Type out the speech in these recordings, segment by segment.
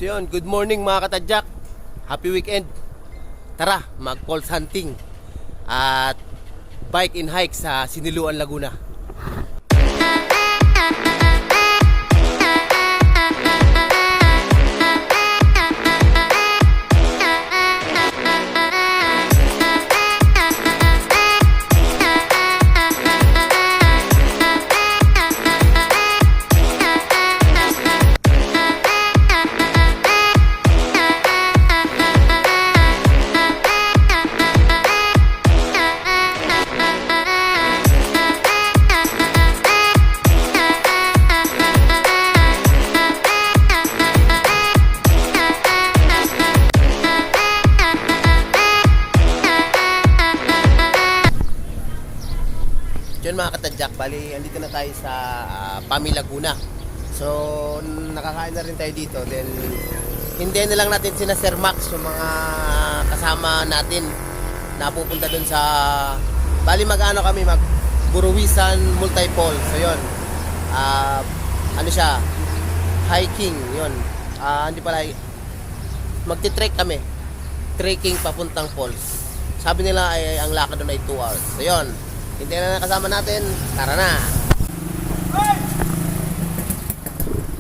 So yun, good morning mga katadyak. Happy weekend. Tara, mag-pulse hunting at bike and hike sa Siniluan, Laguna. Yun mga katadyak, bali andito na tayo sa Pami, Laguna. So nakakain na rin tayo dito. Then hindi na lang natin sina Sir Max, yung mga kasama natin na pupunta dun sa bali mag-ano kami, mag Buruwisan Multipole. So yun, ano siya, hiking yun. Hindi pala, magti-trek kami, trekking papuntang falls. Sabi nila ay ang lakad doon ay 2 hours. So yun, hindi na kasama natin, tara na.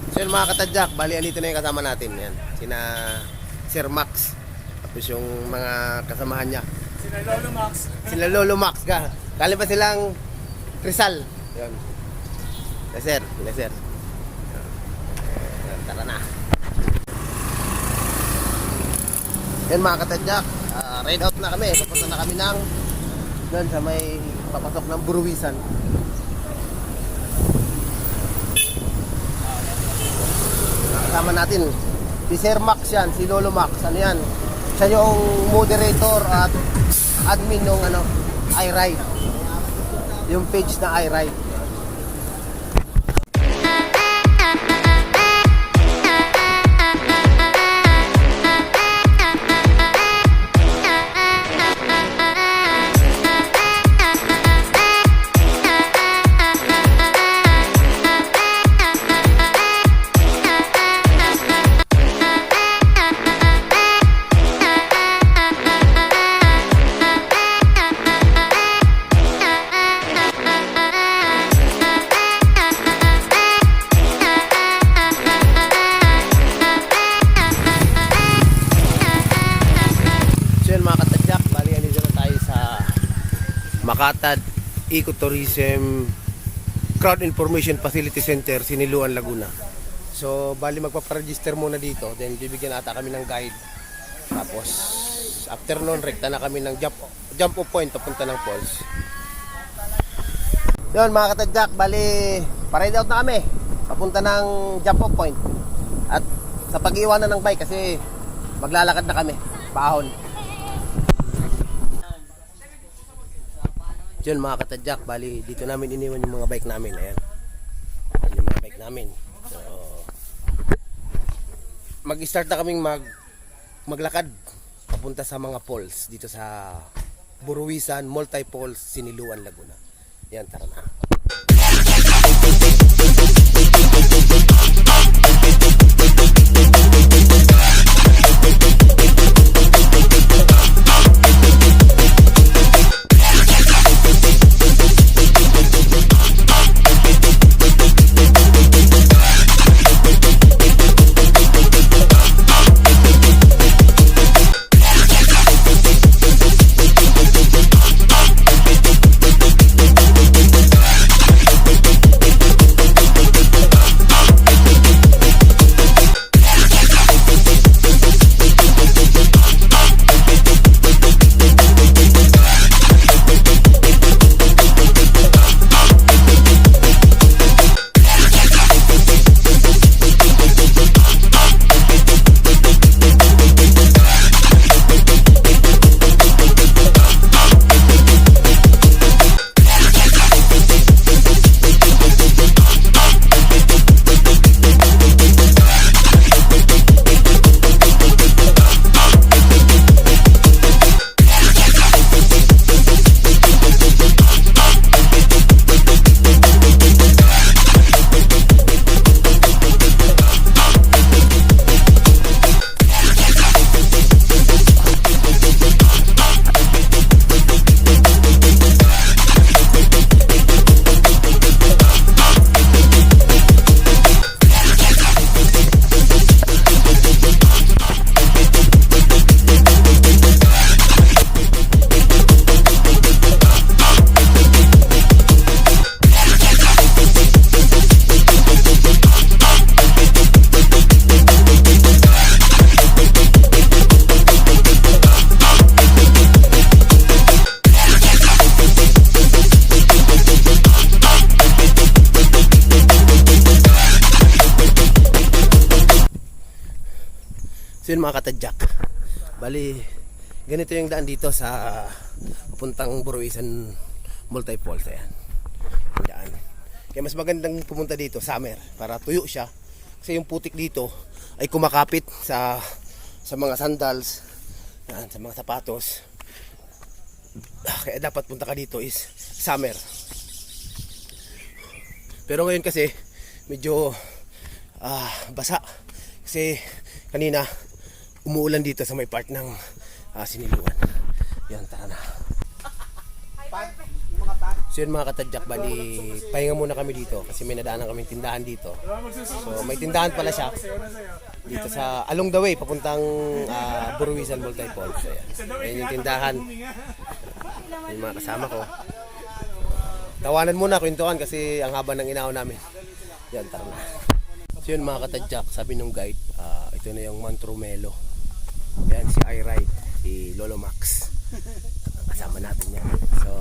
So yun mga katadyak, bali andito na yung kasama natin. Yan, sina Sir Max, tapos yung mga kasamahan niya. Sila Lolo Max. Sila Lolo Max ka. Kali pa silang Rizal. Yan. Sir, sir. Yan, tara na. Yan mga katadyak, ride out na kami. Papunta na kami ng doon sa may papasok ng Buruwisan. Kasama natin si Sir Max yan, si Lolo Max. Ano yan? Siya yung moderator at admin ng ano, iRide. Yung page na iRide. Makatad Ecotourism Crowd Information Facility Center, Siniluan, Laguna. So, bali magpaparegister muna dito. Then, bibigyan ata kami ng guide. Tapos, after nun, rekta na kami ng jump off point papunta ng falls. Yun, mga katadyak, bali, paride out na kami. Papunta ng jump off point. At sa pag-iwanan ng bike, kasi maglalakad na kami. Paahon. Yun mga katadyak, bali dito namin iniwan yung mga bike namin. Ayan, ayan yung mga bike namin. So mag-start na kaming maglakad papunta sa mga falls dito sa Buruwisan Multipole, Siniluan, Laguna. Yan, tara na. So yun mga katadyak, bali ganito yung daan dito sa papuntang Buruisan Multi-Falls. Ayan yung daan. Kaya mas magandang pumunta dito summer para tuyo siya, kasi yung putik dito ay kumakapit sa mga sandals, yan, sa mga sapatos. Kaya dapat punta ka dito is summer. Pero ngayon kasi medyo basa kasi kanina umuulan dito sa may part ng Siniluan. Yan, tara na. So yun mga katadyak, bali pahinga muna kami dito kasi may nadaanan kaming tindahan dito. So may tindahan pala siya dito sa along the way papuntang Buruisan Multi-Falls. Ayan yung tindahan. Yung mga kasama ko. Tawanan muna, kwentuhan kasi ang haba ng inaw namin. Yan, tara na. So yun mga katadyak, sabi nung guide, ito na yung Mantrumelo. Yan si iRide, si Lolo Max. Kasama natin yan. So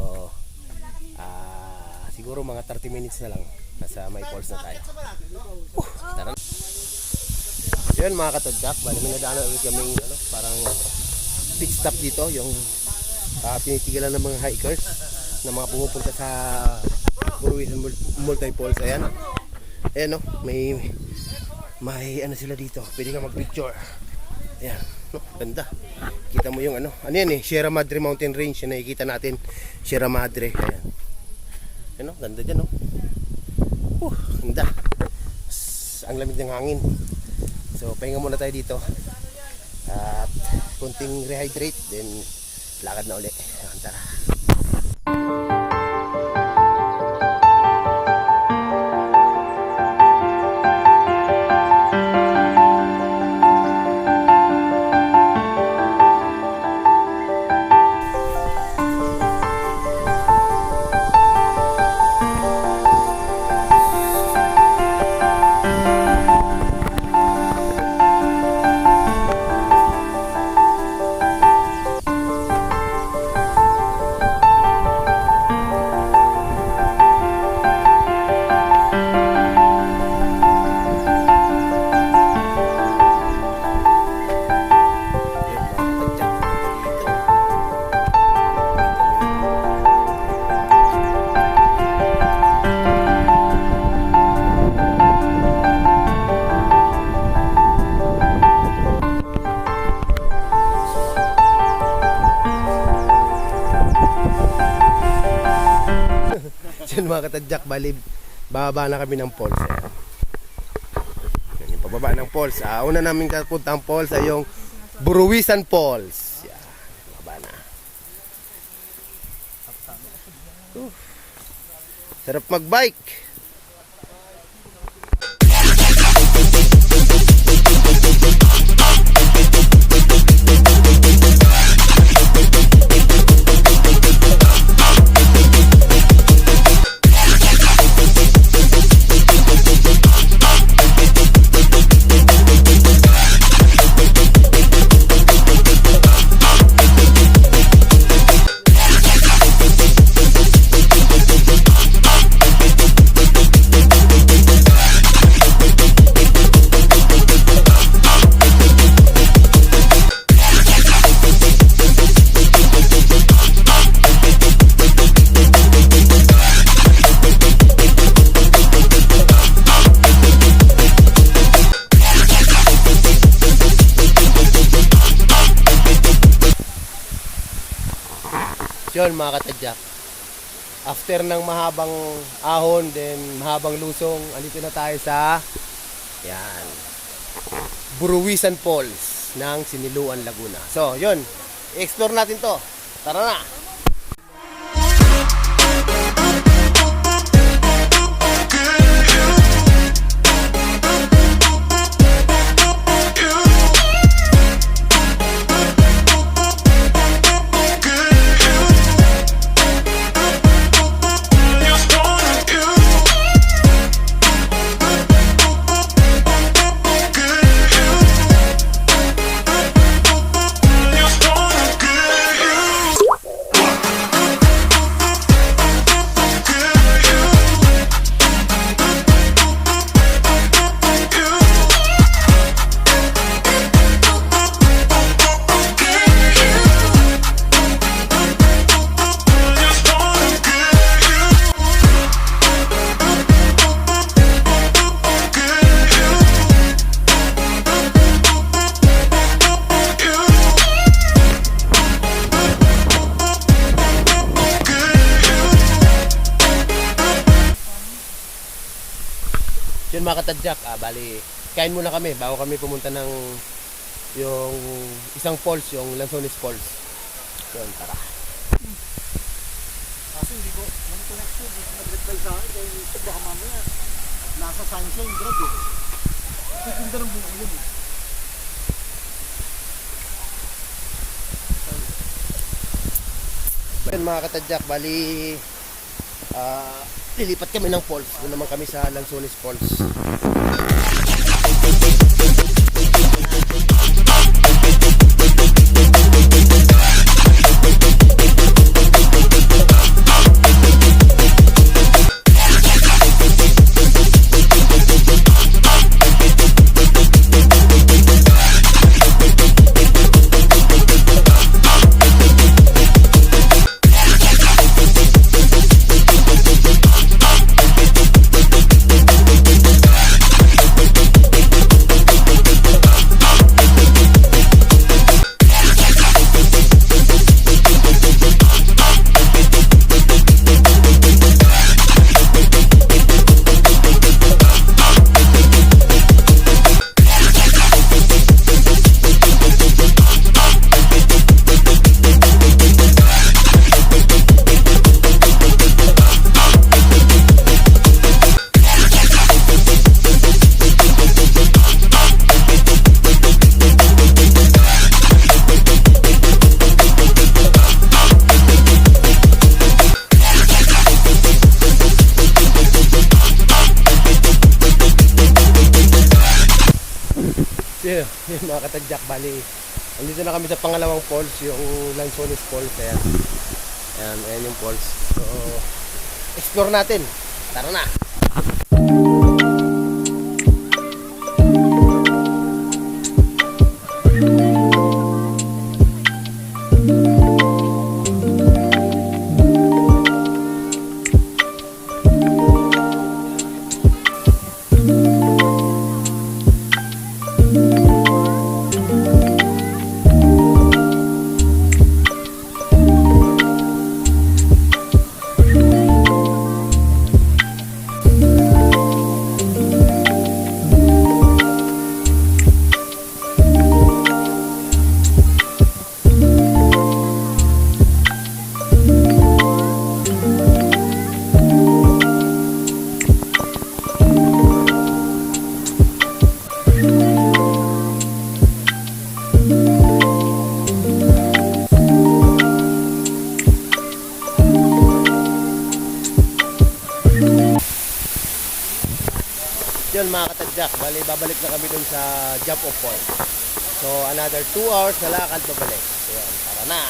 siguro mga 30 minutes na lang nasa may falls na tayo. Tara na. So yun mga katadyak, bali may nadaanan ulit kaming parang pit stop dito, yung tinitigilan ng mga hikers na mga pumupunta sa Buruisan Multi-Falls. Ayan, ayan, no? May ano sila dito, pwede ka mag-picture. Ayan, no? Ganda. Kita mo yung ano yan eh, Sierra Madre Mountain Range, yung nakikita natin, Sierra Madre. Ayan, ano, ganda dyan, no? Ganda. Ang lamig ng hangin. So pahinga muna tayo dito at kunting rehydrate, then lakad na uli. Ayan, tara. Mga katadyak, bali bababa na kami ng falls. Yan yung pababa ng falls. Una namin kapunta ang falls ay yung Buruisan Falls. Yan, bababa na. Sarap magbike. Yun mga katadyak, after ng mahabang ahon, then mahabang lusong, andito na tayo sa yan, Buruisan Falls ng Siniluan, Laguna. So yun, i-explore natin to. Tara na. katadyak, bali, kain muna kami bago kami pumunta ng yung isang falls, yung Lanzones Falls. Yun, tara. Kasi hindi ko connect yun, hindi ko nag-reply sa akin dahil ito baka mamaya nasa sunshine grab eh. Titinda ng buko yun eh. Yun mga katadyak, bali lilipat kami ng falls. Doon naman kami sa Lanzones Falls. Yun mga katadyak, bali andito na kami sa pangalawang falls, yung Lanzones Falls. Ayan yung falls. So explore natin, tara na. Yun mga katadyak, bali babalik na kami dun sa jump off point. So another 2 hours na lakad pabalik. So yun, tara na.